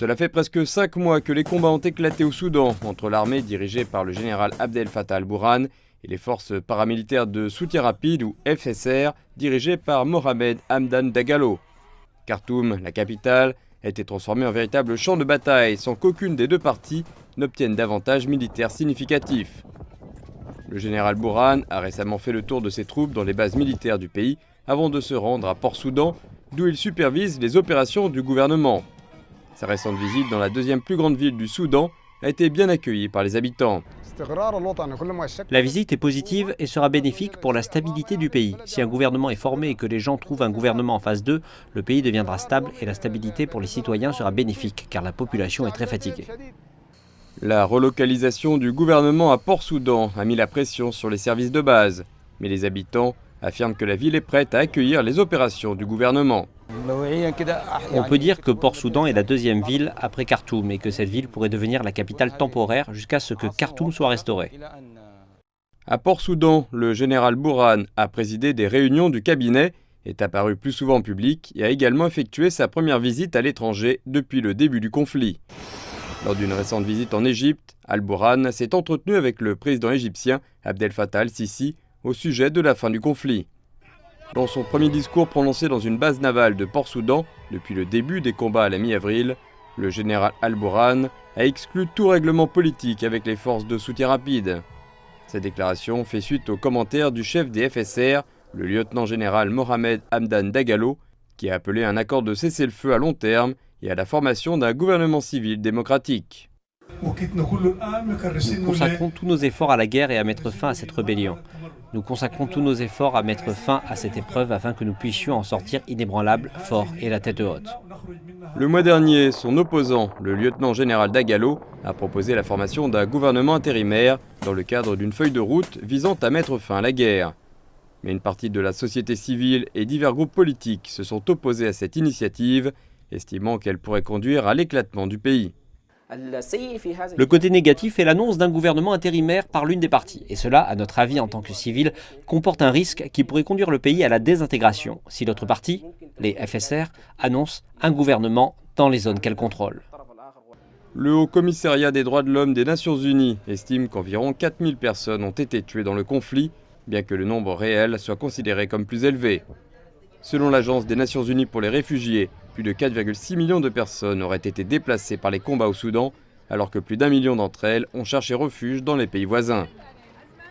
Cela fait presque 5 mois que les combats ont éclaté au Soudan entre l'armée dirigée par le général Abdel Fattah al-Burhan et les forces paramilitaires de soutien rapide ou FSR dirigées par Mohamed Hamdan Dagalo. Khartoum, la capitale, a été transformée en véritable champ de bataille sans qu'aucune des deux parties n'obtienne d'avantages militaires significatifs. Le général Burhan a récemment fait le tour de ses troupes dans les bases militaires du pays avant de se rendre à Port-Soudan, d'où il supervise les opérations du gouvernement. Sa récente visite dans la deuxième plus grande ville du Soudan a été bien accueillie par les habitants. La visite est positive et sera bénéfique pour la stabilité du pays. Si un gouvernement est formé et que les gens trouvent un gouvernement en phase 2, le pays deviendra stable et la stabilité pour les citoyens sera bénéfique car la population est très fatiguée. La relocalisation du gouvernement à Port-Soudan a mis la pression sur les services de base, mais les habitants affirment que la ville est prête à accueillir les opérations du gouvernement. On peut dire que Port-Soudan est la deuxième ville après Khartoum et que cette ville pourrait devenir la capitale temporaire jusqu'à ce que Khartoum soit restauré. À Port-Soudan, le général Burhan a présidé des réunions du cabinet, est apparu plus souvent en public et a également effectué sa première visite à l'étranger depuis le début du conflit. Lors d'une récente visite en Égypte, al-Burhan s'est entretenu avec le président égyptien Abdel Fattah al-Sisi au sujet de la fin du conflit. Dans son premier discours prononcé dans une base navale de Port-Soudan depuis le début des combats à la mi-avril, le général al-Burhan a exclu tout règlement politique avec les forces de soutien rapide. Cette déclaration fait suite aux commentaires du chef des FSR, le lieutenant-général Mohamed Hamdan Dagalo, qui a appelé à un accord de cessez-le-feu à long terme et à la formation d'un gouvernement civil démocratique. Nous consacrons tous nos efforts à la guerre et à mettre fin à cette rébellion. Nous consacrons tous nos efforts à mettre fin à cette épreuve afin que nous puissions en sortir inébranlables, forts et la tête haute. Le mois dernier, son opposant, le lieutenant-général Dagalo, a proposé la formation d'un gouvernement intérimaire dans le cadre d'une feuille de route visant à mettre fin à la guerre. Mais une partie de la société civile et divers groupes politiques se sont opposés à cette initiative, estimant qu'elle pourrait conduire à l'éclatement du pays. Le côté négatif est l'annonce d'un gouvernement intérimaire par l'une des parties. Et cela, à notre avis en tant que civil, comporte un risque qui pourrait conduire le pays à la désintégration si l'autre partie, les FSR, annonce un gouvernement dans les zones qu'elle contrôle. Le Haut Commissariat des droits de l'homme des Nations Unies estime qu'environ 4000 personnes ont été tuées dans le conflit, bien que le nombre réel soit considéré comme plus élevé. Selon l'Agence des Nations Unies pour les réfugiés, plus de 4,6 millions de personnes auraient été déplacées par les combats au Soudan, alors que plus d'1 million d'entre elles ont cherché refuge dans les pays voisins.